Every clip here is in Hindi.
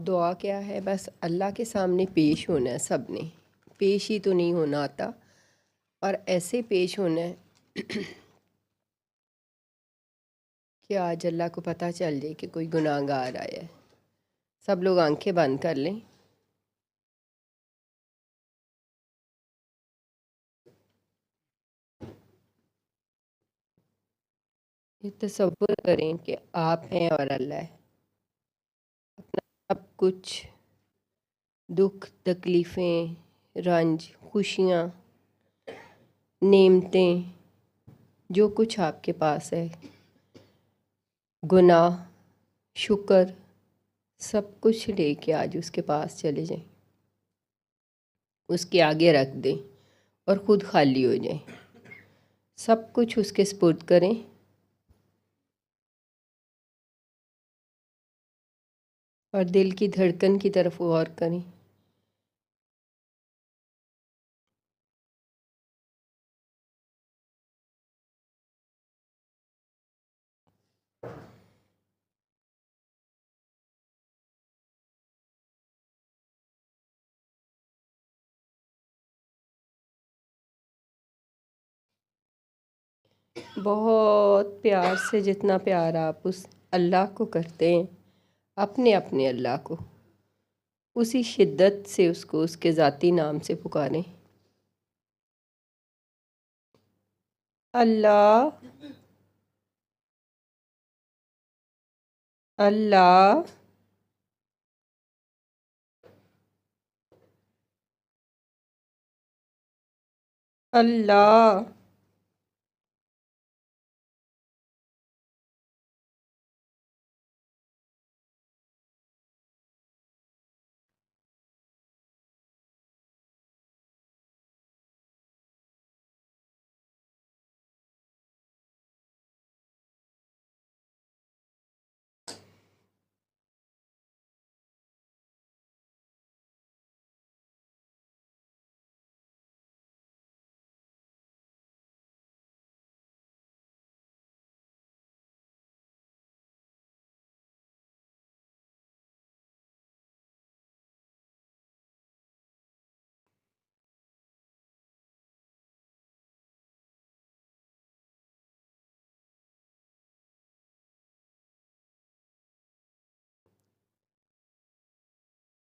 दुआ क्या है, बस अल्लाह के सामने पेश होना है। सब ने पेश ही तो नहीं होना आता, और ऐसे पेश होना है कि आज अल्लाह को पता चल जाए कि कोई गुनाहगार आया है। सब लोग आंखें बंद कर लें। ये तसव्वुर करें कि आप हैं और अल्लाह है। अपना सब कुछ, दुख, तकलीफ़ें, रंज, खुशियाँ, नेमतें, जो कुछ आपके पास है, गुनाह, शुक्र, सब कुछ लेके आज उसके पास चले जाएं, उसके आगे रख दें और ख़ुद खाली हो जाएं। सब कुछ उसके सुपुर्द करें। और दिल की धड़कन की तरफ गौर करें। बहुत प्यार से, जितना प्यार आप उस अल्लाह को करते हैं, अपने अपने अल्लाह को, उसी शिद्दत से उसको उसके ज़ाती नाम से पुकारें। अल्लाह, अल्लाह, अल्लाह।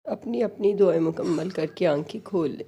अपनी अपनी दुआएं मुकम्मल करके आंखें खोल लें।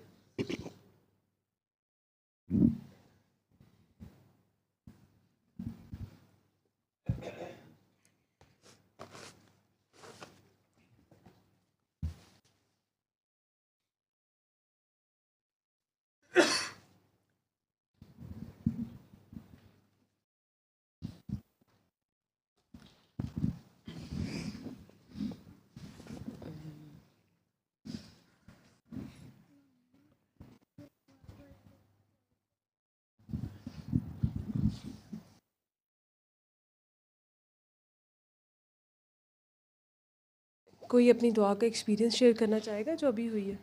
कोई अपनी दुआ का एक्सपीरियंस शेयर करना चाहेगा जो अभी हुई है?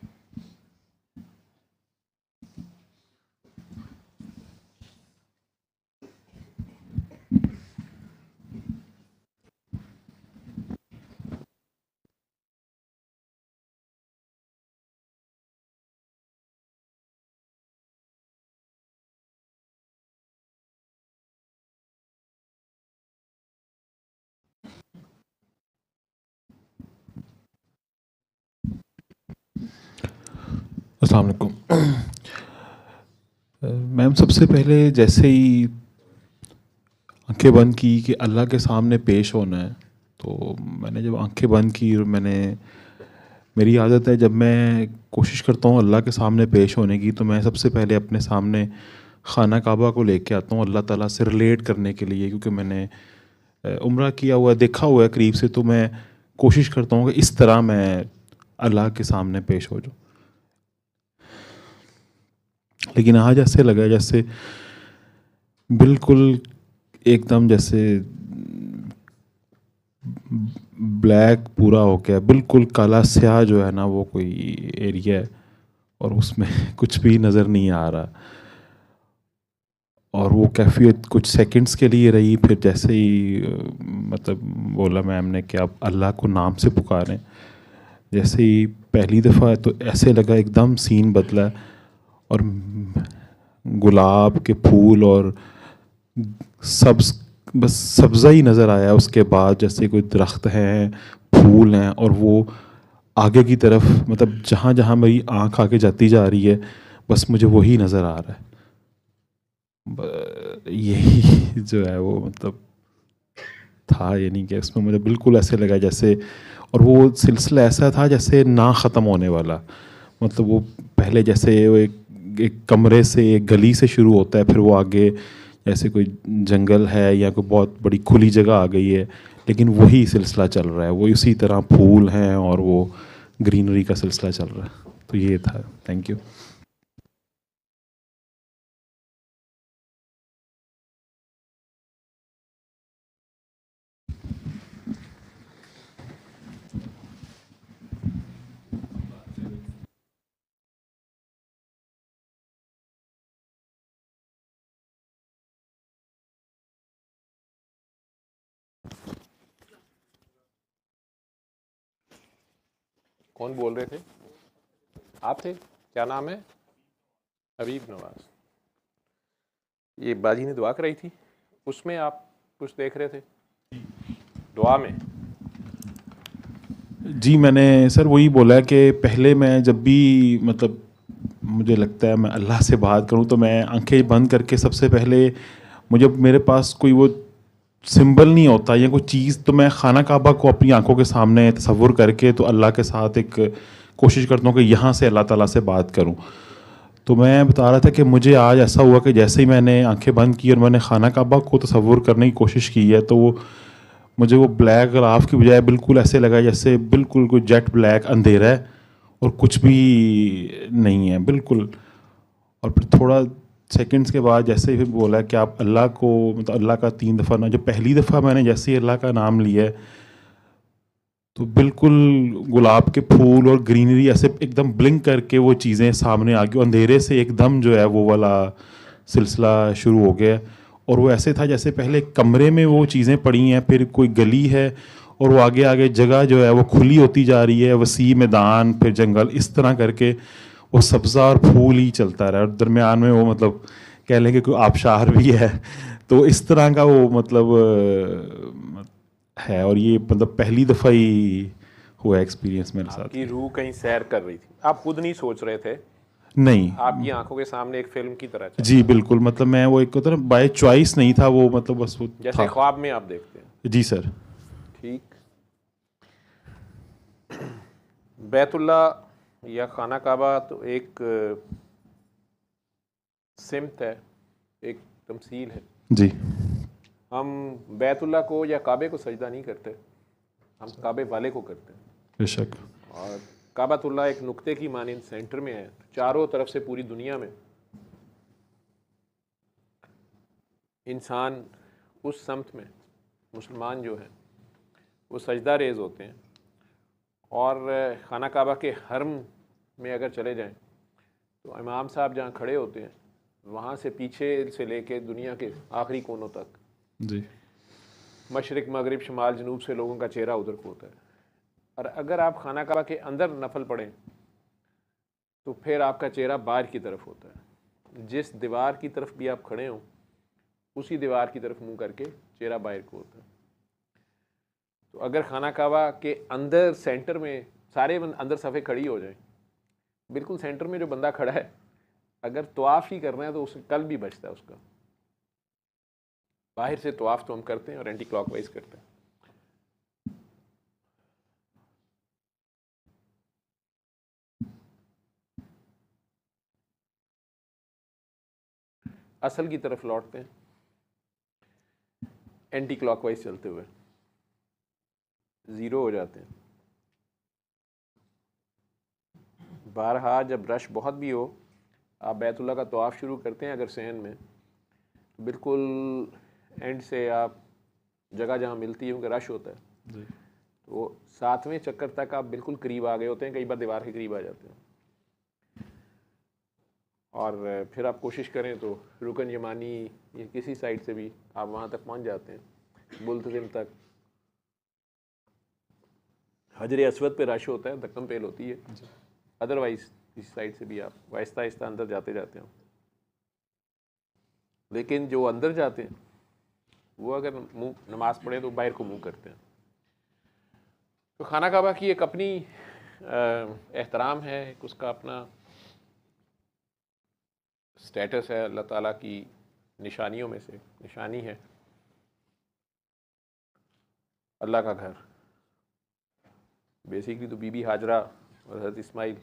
अस्सलाम वालेकुम। मैम, सबसे पहले जैसे ही आंखें बंद की कि अल्लाह के सामने पेश होना है, तो मैंने जब आंखें बंद की और मेरी आदत है, जब मैं कोशिश करता हूँ अल्लाह के सामने पेश होने की, तो मैं सबसे पहले अपने सामने खाना काबा को लेके आता हूँ अल्लाह ताला से रिलेट करने के लिए, क्योंकि मैंने उम्रा किया हुआ है, देखा हुआ है करीब से, तो मैं कोशिश करता हूँ कि इस तरह मैं अल्लाह के सामने पेश हो जाऊँ। लेकिन आज ऐसे लगा जैसे बिल्कुल एकदम जैसे ब्लैक पूरा हो गया, बिल्कुल काला स्याह जो है ना, वो कोई एरिया है और उसमें कुछ भी नज़र नहीं आ रहा। और वो कैफियत कुछ सेकंड्स के लिए रही, फिर जैसे ही मतलब बोला मैम ने कि आप अल्लाह को नाम से पुकारें, जैसे ही पहली दफ़ा तो ऐसे लगा एकदम सीन बदला, और गुलाब के फूल और सब्ज़, बस सब्ज़ा ही नज़र आया। उसके बाद जैसे कोई दरख्त हैं, फूल हैं, और वो आगे की तरफ, मतलब जहाँ जहाँ मेरी आँख आगे जाती जा रही है, बस मुझे वही नज़र आ रहा है। यही जो है वो मतलब था, यानी कि उसमें मुझे बिल्कुल ऐसे लगा जैसे, और वो सिलसिला ऐसा था जैसे ना ख़त्म होने वाला। मतलब वो पहले जैसे वो एक कमरे से, एक गली से शुरू होता है, फिर वो आगे जैसे कोई जंगल है या कोई बहुत बड़ी खुली जगह आ गई है, लेकिन वही सिलसिला चल रहा है, वो इसी तरह फूल हैं और वो ग्रीनरी का सिलसिला चल रहा है। तो ये था। Thank you. कौन बोल रहे थे? आप थे? क्या नाम है? हबीब नवाज। ये बाजी ने दुआ कराई थी, उसमें आप कुछ देख रहे थे दुआ में? जी, मैंने सर वही बोला है कि पहले मैं जब भी, मतलब मुझे लगता है मैं अल्लाह से बात करूं तो मैं आंखें बंद करके सबसे पहले, मुझे मेरे पास कोई वो सिंबल नहीं होता या कोई चीज़, तो मैं खाना काबा को अपनी आंखों के सामने तसव्वुर करके तो अल्लाह के साथ एक कोशिश करता हूँ कि यहाँ से अल्लाह ताला से बात करूँ। तो मैं बता रहा था कि मुझे आज ऐसा हुआ कि जैसे ही मैंने आंखें बंद की और मैंने खाना काबा को तसव्वुर करने की कोशिश की है, तो वो मुझे वो ब्लैक ग्लाफ की बजाय बिल्कुल ऐसे लगा जैसे बिल्कुल कोई जेट ब्लैक अंधेरा है और कुछ भी नहीं है बिल्कुल। और फिर थोड़ा सेकंड्स के बाद जैसे ही फिर बोला कि आप अल्लाह को, मतलब अल्लाह का 3 दफ़ा ना, जो पहली दफ़ा मैंने जैसे ही अल्लाह का नाम लिया है, तो बिल्कुल गुलाब के फूल और ग्रीनरी ऐसे एकदम ब्लिंक करके वो चीज़ें सामने आ गई, अंधेरे से एकदम जो है वो वाला सिलसिला शुरू हो गया। और वो ऐसे था जैसे पहले कमरे में वो चीज़ें पड़ी हैं, फिर कोई गली है, और वो आगे आगे जगह जो है वो खुली होती जा रही है, वसी मैदान, फिर जंगल, इस तरह करके वो सब्ज़ा और फूल ही चलता रहा, और दरमियान में वो मतलब कह लें कि कोई आबशार भी है। तो इस तरह का वो मतलब है, और ये मतलब पहली दफ़ा ही हुआ एक्सपीरियंस मेरे साथ। आपकी रूह कहीं सैर कर रही थी, आप खुद नहीं सोच रहे थे, नहीं। आपकी आंखों के सामने एक फिल्म की तरह चल जी रहा बिल्कुल, मतलब मैं वो एक होता है ना, बाय चॉइस नहीं था वो, मतलब बस वो था, जैसे था। ख्वाब में आप देखते हैं। जी सर। ठीक। बैतुल्ला या खाना काबा तो एक सिमत है, एक तमसील है। जी। हम बैतुल्ला को या काबे को सजदा नहीं करते, हम काबे वाले को करते हैं। बेशक। और काबातुल्ला एक नुक्ते की मानिंद सेंटर में है, चारों तरफ से पूरी दुनिया में इंसान उस समत में, मुसलमान जो हैं वो सजदा रेज़ होते हैं। और खाना काबा के हरम में अगर चले जाएं तो इमाम साहब जहाँ खड़े होते हैं, वहाँ से पीछे से लेके दुनिया के आखिरी कोनों तक, जी। मशरिक़ मगरिब शुमाल जनूब से लोगों का चेहरा उधर को होता है। और अगर आप खाना काबा के अंदर नफल पढ़ें तो फिर आपका चेहरा बाहर की तरफ होता है। जिस दीवार की तरफ भी आप खड़े हों, उसी दीवार की तरफ मुंह करके चेहरा बाहर को होता है। तो अगर खाना काबा के अंदर सेंटर में सारे अंदर सफ़े खड़ी हो जाएं, बिल्कुल सेंटर में जो बंदा खड़ा है, अगर तवाफ़ ही करना है तो उसका कल भी बचता है उसका। बाहर से तवाफ़ तो हम करते हैं और एंटी क्लॉकवाइज करते हैं। असल की तरफ लौटते हैं एंटी क्लॉकवाइज चलते हुए, ज़ीरो हो जाते हैं। बारहा जब रश बहुत भी हो, आप बैतुल्ला का तवाफ़ शुरू करते हैं अगर सहन में, तो बिल्कुल एंड से आप जगह जहाँ मिलती है उनका रश होता है, तो 7वें चक्कर तक आप बिल्कुल करीब आ गए होते हैं, कई बार दीवार के करीब आ जाते हैं। और फिर आप कोशिश करें तो रुकन यमानी या किसी साइड से भी आप वहाँ तक पहुँच जाते हैं, मुल्तज़िम तक। हजर असवद पे रश होता है, धक्कम पेल होती है। अदरवाइज इस साइड से भी आप आहिस्ता आहिस्ता अंदर जाते जाते हो। लेकिन जो अंदर जाते हैं वो अगर मुंह नमाज पढ़े तो बाहर को मुंह करते हैं। तो खाना काबा की एक अपनी एहतराम है, एक उसका अपना स्टेटस है, अल्लाह ताला की निशानियों में से निशानी है। अल्लाह का घर बेसिकली तो बीबी हाजरा और हज़रत इस्माइल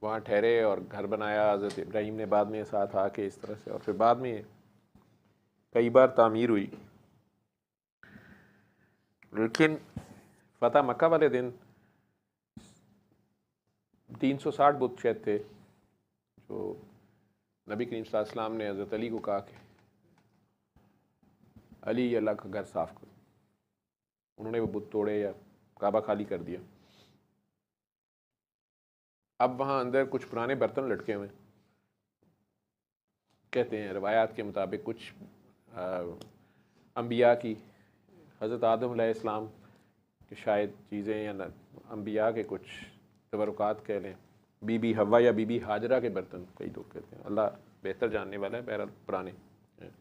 वहाँ ठहरे और घर बनाया। हज़रत इब्राहीम ने बाद में साथ आके इस तरह से, और फिर बाद में कई बार तामीर हुई। लेकिन फ़तह मक्का वाले दिन 360 बुत शायद थे, जो नबी करीम सल्लल्लाहु अलैहि वसल्लम ने हज़रत अली को कहा कि अली अल्लाह का घर साफ़ करो। उन्होंने वो बुत तोड़े या काबा खाली कर दिया। अब वहाँ अंदर कुछ पुराने बर्तन लटके हुए, कहते हैं रवायात के मुताबिक कुछ अंबिया की, हज़रत आदम अलैहिस्सलाम के शायद चीज़ें, या अंबिया के कुछ तबरुकात कह लें, बीबी हवा या बीबी हाजरा के बर्तन, कई लोग कहते हैं, अल्लाह बेहतर जानने वाला है, बहरहाल पुराने हैं।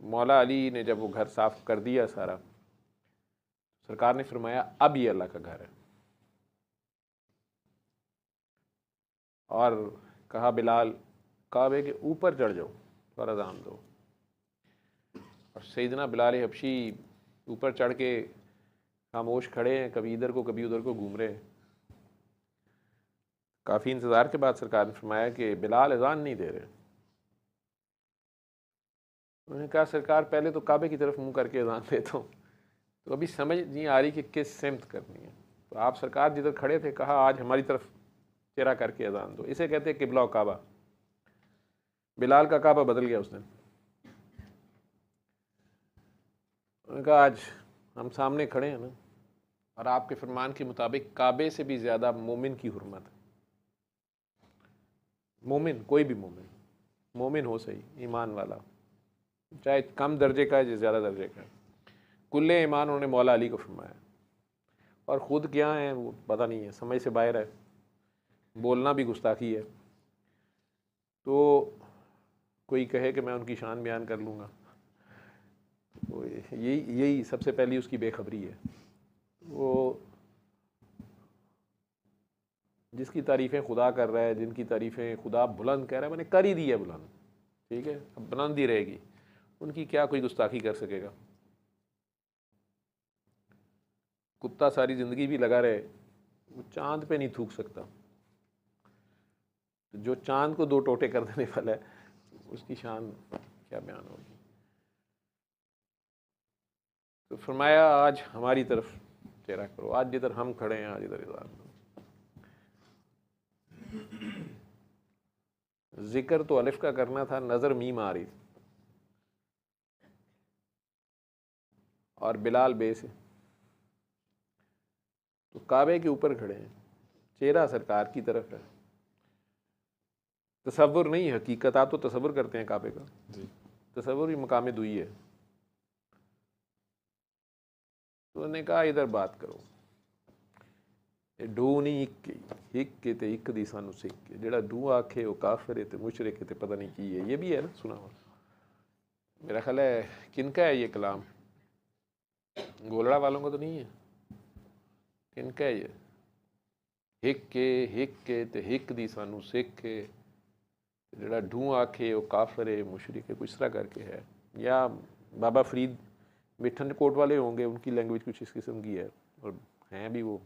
मौला अली ने जब वो घर साफ़ कर दिया सारा, सरकार ने फरमाया अब ये अल्लाह का घर है, और कहा बिलाल काबे के ऊपर चढ़ जाओ और अज़ान दो। और सैयदना बिलाल हबशी ऊपर चढ़ के खामोश खड़े हैं, कभी इधर को कभी उधर को घूम रहे हैं। काफ़ी इंतज़ार के बाद सरकार ने फरमाया कि बिलाल अज़ान नहीं दे रहे। उन्होंने कहा सरकार पहले तो काबे की तरफ मुंह करके अज़ान देता हूँ, तो अभी समझ नहीं आ रही कि किस सिमत करनी है। तो आप सरकार जिधर खड़े थे कहा आज हमारी तरफ चेहरा करके अज़ान दो। इसे कहते हैं किबला काबा। बिलाल का काबा बदल गया उस दिन। उन्होंने कहा आज हम सामने खड़े हैं ना, और आपके फरमान के मुताबिक काबे से भी ज़्यादा मोमिन की हुर्मत है। मोमिन, कोई भी मोमिन, मोमिन हो सही, ईमान वाला, चाहे कम दर्जे का है या ज़्यादा दर्जे का है, कुल्ले ईमान उन्होंने मौला अली को फरमाया। और ख़ुद क्या है वो पता नहीं है, समझ से बाहर है, बोलना भी गुस्ताखी है। तो कोई कहे कि मैं उनकी शान बयान कर लूँगा, तो यही सबसे पहली उसकी बेखबरी है। वो जिसकी तारीफ़ें खुदा कर रहा है, जिनकी तारीफ़ें खुदा बुलंद कह रहा है, मैंने कर ही दी है बुलंद, ठीक है, अब बुलंद ही रहेगी, उनकी क्या कोई गुस्ताखी कर सकेगा। कुत्ता सारी ज़िंदगी भी लगा रहे, वो चाँद पे नहीं थूक सकता। तो जो चाँद को दो टोटे कर देने वाला है, उसकी शान क्या बयान होगी। तो फरमाया आज हमारी तरफ चेहरा करो, आज जिधर हम खड़े हैं आज इधर इधर। जिक्र तो अलिफ का करना था, नज़र मीम आ रही, और बिलाल बे से। तो काबे के ऊपर खड़े हैं, चेहरा सरकार की तरफ है, तसव्वुर नहीं हकीकत। आप तो तसव्वुर करते हैं काबे का, तसव्वुर भी मकाम दुई है। तो उन्होंने कहा इधर बात करो, डू नहीं हिक ते एक दी सानू सिख के, जेड़ा डू आखे वो काफिर है ते मुशरिक है ते पता नहीं की है। ये भी है ना सुना हुआ, मेरा ख्याल है किनका है ये कलाम, गोलड़ा वालों का तो नहीं है, किनका है ये, हिक के ते हिक दी सानू सिख के, जेड़ा डू आखे वो काफिर है मुशरिक है, कुछ इस तरह करके है। या बाबा फरीद मिठन कोट वाले होंगे, उनकी लैंग्वेज कुछ इस किस्म की है, और हैं भी वो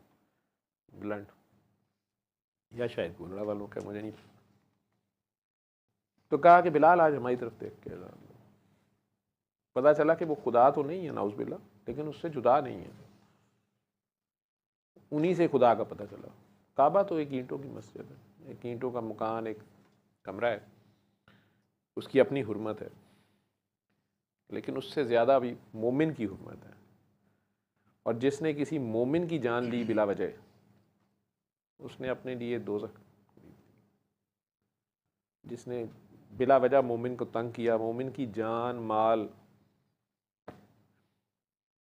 ब्लंट, या शायद गोलड़ा वालों का, मुझे नहीं। तो कहा कि बिलाल आज हमारी तरफ देख के अज़ान दो। पता चला कि वो खुदा तो नहीं है नाउज़ बिल्ला, लेकिन उससे जुदा नहीं है, उन्हीं से खुदा का पता चला। काबा तो एक ईंटों की मस्जिद है, एक ईंटों का मकान, एक कमरा है, उसकी अपनी हुर्मत है, लेकिन उससे ज़्यादा भी मोमिन की हुर्मत है। और जिसने किसी मोमिन की जान ली बिला वजह, उसने अपने लिए दोज़ख, जिसने बिला वजह मोमिन को तंग किया, मोमिन की जान माल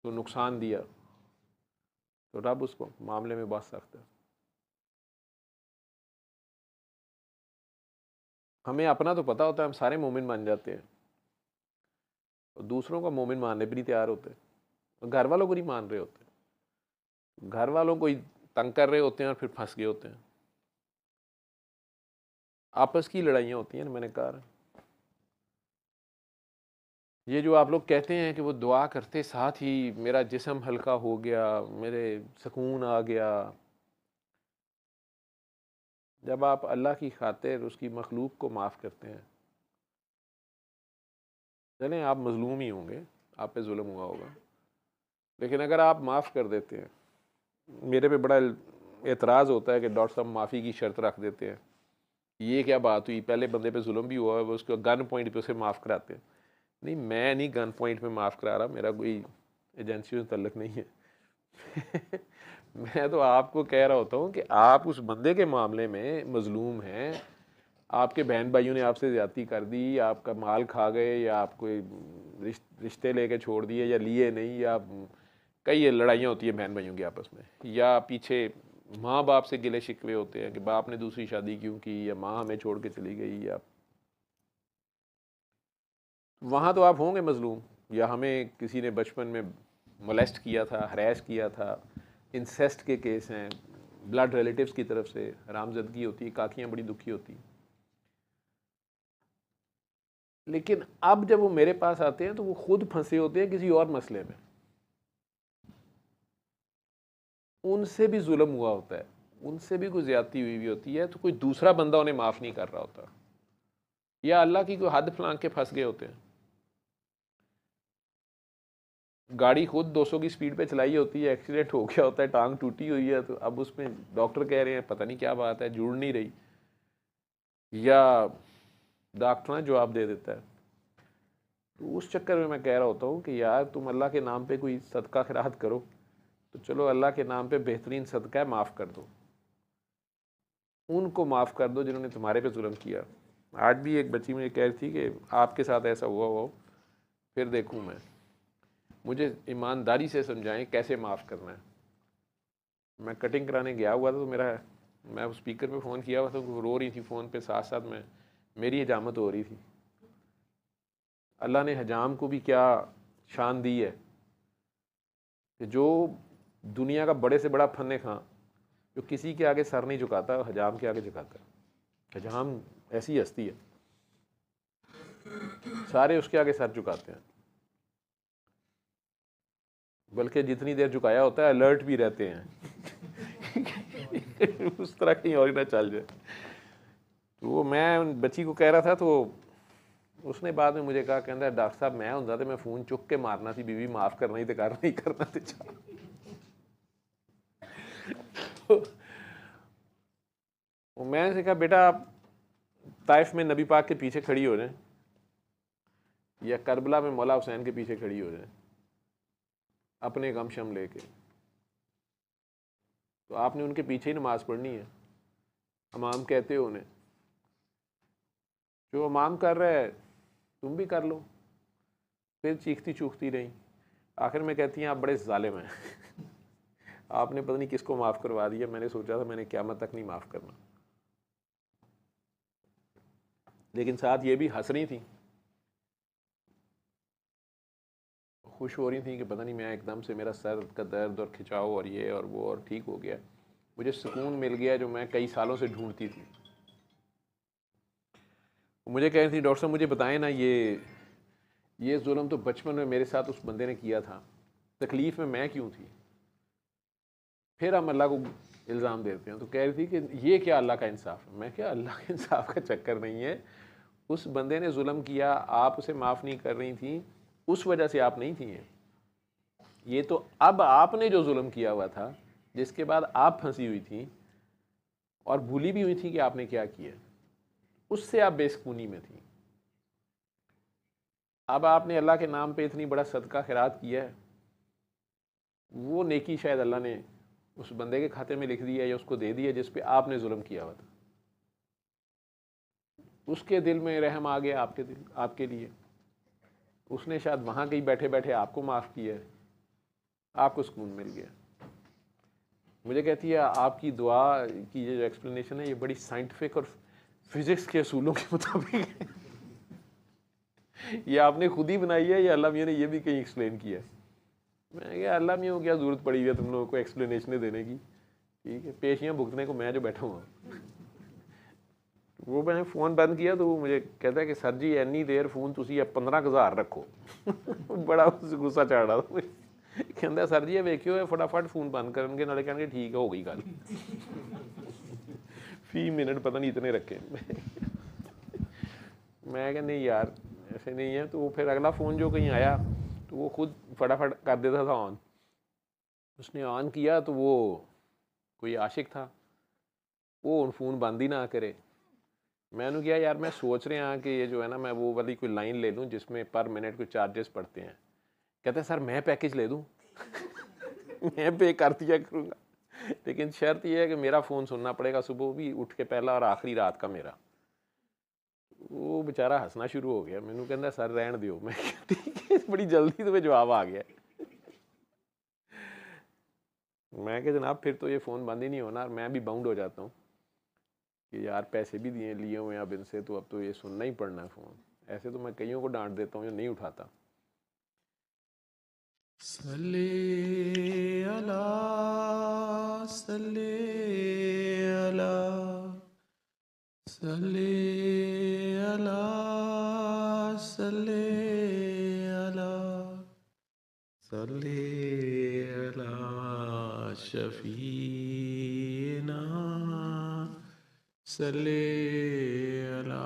तो नुकसान दिया, तो रब उसको मामले में बांध सकता है। हमें अपना तो पता होता है, हम सारे मोमिन मान जाते हैं, और दूसरों का मोमिन मानने भी नहीं तैयार होते, और घर वालों को नहीं मान रहे होते, घर वालों को ही तंग कर रहे होते हैं और फिर फंस गए होते हैं। आपस की लड़ाइयाँ होती हैं ना, मैंने कहा। ये जो आप लोग कहते हैं कि वो दुआ करते साथ ही मेरा जिस्म हल्का हो गया, मेरे सुकून आ गया, जब आप अल्लाह की खातिर उसकी मखलूक को माफ़ करते हैं, चलें आप मज़लूम ही होंगे, आप पे जुल्म हुआ होगा, लेकिन अगर आप माफ़ कर देते हैं, मेरे पे बड़ा एतराज़ होता है कि डॉक्टर साहब माफ़ी की शर्त रख देते हैं। ये क्या बात हुई, पहले बंदे पे जुल्म भी हुआ है, वो उसको गन पॉइंट पे उसे माफ़ कराते हैं। नहीं, मैं नहीं गन पॉइंट पे माफ़ करा रहा, मेरा कोई एजेंसियों से तल्लुक़ नहीं है। मैं तो आपको कह रहा होता हूँ कि आप उस बंदे के मामले में मज़लूम हैं, आपके बहन भाइयों ने आपसे ज़्यादती कर दी, आपका माल खा गए, या आपको रिश्ते लेके छोड़ दिए, या लिए नहीं, या कई लड़ाइयाँ होती है बहन भाइयों की आपस में, या पीछे माँ बाप से गिले शिकवे होते हैं कि बाप ने दूसरी शादी क्यों की, या माँ हमें छोड़ के चली गई, या वहाँ तो आप होंगे मज़लूम। या हमें किसी ने बचपन में मोलेस्ट किया था, हरैस किया था, इंसेस्ट के केस हैं, ब्लड रिलेटिव्स की तरफ से हरामज़दगी होती है, काकियाँ बड़ी दुखी होती। लेकिन अब जब वो मेरे पास आते हैं तो वो खुद फंसे होते हैं किसी और मसले में, उनसे भी जुल्म हुआ होता है, उनसे भी कोई ज़्यादती हुई होती है, तो कोई दूसरा बंदा उन्हें माफ़ नहीं कर रहा होता, या अल्लाह की कोई हद फलांग के फंस गए होते हैं। गाड़ी खुद 200 की स्पीड पे चलाई होती है, एक्सीडेंट हो गया होता है, टांग टूटी हुई है, तो अब उसमें डॉक्टर कह रहे हैं पता नहीं क्या बात है, जुड़ नहीं रही, या डॉक्टर जवाब दे देता है। तो उस चक्कर में मैं कह रहा होता हूँ कि यार तुम अल्लाह के नाम पे कोई सदका खैरात करो, तो चलो अल्लाह के नाम पे बेहतरीन सदका है, माफ़ कर दो, उनको माफ़ कर दो जिन्होंने तुम्हारे पे जुल्म किया। आज भी एक बच्ची मुझे कह रही थी कि आपके साथ ऐसा हुआ हो, फिर देखूँ मैं, मुझे ईमानदारी से समझाएं कैसे माफ़ करना है। मैं कटिंग कराने गया हुआ था, तो मैं स्पीकर पे फ़ोन किया हुआ था, वो रो रही थी फ़ोन पे, साथ साथ में मेरी हजामत हो रही थी। अल्लाह ने हजाम को भी क्या शान दी है कि जो दुनिया का बड़े से बड़ा फन्ने खां, जो किसी के आगे सर नहीं झुकाता, हजाम के आगे झुकाता है। हजाम ऐसी हस्ती है, सारे उसके आगे सर झुकाते हैं, बल्कि जितनी देर झुकाया होता है अलर्ट भी रहते हैं उस तरह कहीं और ना चल जाए। तो वो मैं बच्ची को कह रहा था, तो उसने बाद में मुझे कहा, कहता है डॉक्टर साहब मैं होंदा तो मैं फ़ोन चुक के मारना सी, बीवी माफ़ करना ही तो कर, नहीं करना तो चल। तो मैंने कहा बेटा आप ताइफ में नबी पाक के पीछे खड़ी हो जाए, या करबला में मौला हुसैन के पीछे खड़ी हो जाए अपने गम शम लेके, तो आपने उनके पीछे ही नमाज़ पढ़नी है। इमाम कहते हो उन्हें, जो इमाम कर रहा है तुम भी कर लो। फिर चीखती चूखती रही, आखिर में कहती हैं आप बड़े जालिम हैं आपने पता नहीं किसको माफ़ करवा दिया, मैंने सोचा था मैंने क़यामत तक नहीं माफ़ करना। लेकिन साथ ये भी हंस रही थी, खुश हो रही थी कि पता नहीं मैं एकदम से मेरा सर का दर्द और खिंचाव और ये और वो और ठीक हो गया, मुझे सुकून मिल गया जो मैं कई सालों से ढूंढती थी। मुझे कह रही थी डॉक्टर साहब मुझे बताएं ना, ये जुल्म तो बचपन में मेरे साथ उस बंदे ने किया था, तकलीफ़ में मैं क्यों थी। फिर हम अल्लाह को इल्ज़ाम देते हैं। तो कह रही थी कि ये क्या अल्लाह का इंसाफ है। मैं क्या, अल्लाह के इंसाफ का चक्कर नहीं है, उस बंदे ने जुल्म किया, आप उसे माफ़ नहीं कर रही थी, उस वजह से आप नहीं थी। ये तो अब आपने जो जुल्म किया हुआ था, जिसके बाद आप फंसी हुई थी और भूली भी हुई थी कि आपने क्या किया, उससे आप बेसकूनी में थी। अब आपने अल्लाह के नाम पे इतनी बड़ा सदका खैरात किया है, वो नेकी शायद अल्लाह ने उस बंदे के खाते में लिख दिया या उसको दे दिया जिस पे आपने जुल्म किया हुआ था। उसके दिल में रहम आ गया आपके लिए, उसने शायद वहाँ कहीं बैठे बैठे आपको माफ़ किया है। आपको सुकून मिल गया। मुझे कहती है आपकी दुआ की ये जो एक्सप्लेनेशन है ये बड़ी साइंटिफिक और फिज़िक्स के असूलों के मुताबिक है। ये आपने खुद ही बनाई है या अल्लाह मियाँ ने ये भी कहीं एक्सप्लेन किया है? मैं क्या अल्लाह मियाँ को क्या ज़रूरत पड़ी है तुम लोगों को एक्सप्लेनेशन देने की, ठीक है, पेशियाँ भुगतने को मैं जो बैठा हुआ हूँ। वो मैंने फ़ोन बंद किया तो वो मुझे कहता है कि सर जी इन्नी देर फ़ोन तुसी 15,000 रखो। बड़ा गुस्सा चढ़ रहा था। कहता सर जी वेखियो फटाफट फ़ोन बंद करनगे नाले कहणगे ठीक हो गई गल। फी मिनट पता नहीं इतने रखे। मैं क्या नहीं यार ऐसे नहीं है। तो वो फिर अगला फ़ोन जो कहीं आया तो वो खुद फटाफट कर देता था ऑन। उसने ऑन किया तो वो कोई आशिक था, वो फ़ोन बंद ही ना करे। मैंने किया यार मैं सोच रहे हैं कि ये जो है ना मैं वो वाली कोई लाइन ले लूँ जिसमें पर मिनट कोई चार्जेस पड़ते हैं। कहते हैं सर मैं पैकेज ले दूँ। मैं पे कर दिया करूँगा, लेकिन शर्त ये है कि मेरा फ़ोन सुनना पड़ेगा सुबह भी उठ के पहला और आखिरी रात का मेरा। वो बेचारा हंसना शुरू हो गया। मैंने कहता सर रहन दियो। मैं ठीक है, बड़ी जल्दी तुम्हें जवाब आ गया। मैं क्या जनाब फिर तो ये फ़ोन बंद ही नहीं होना और मैं भी बाउंड हो जाता हूँ कि यार पैसे भी लिए हुए हैं अब इनसे, तो अब तो ये सुनना ही पड़ना है फ़ोन। ऐसे तो मैं कईयों को डांट देता हूँ जो नहीं उठाता। सल्ले अला सल्ले अला सल्ले अला सल्ले अला सल्ले अला शफीना सल्ले अला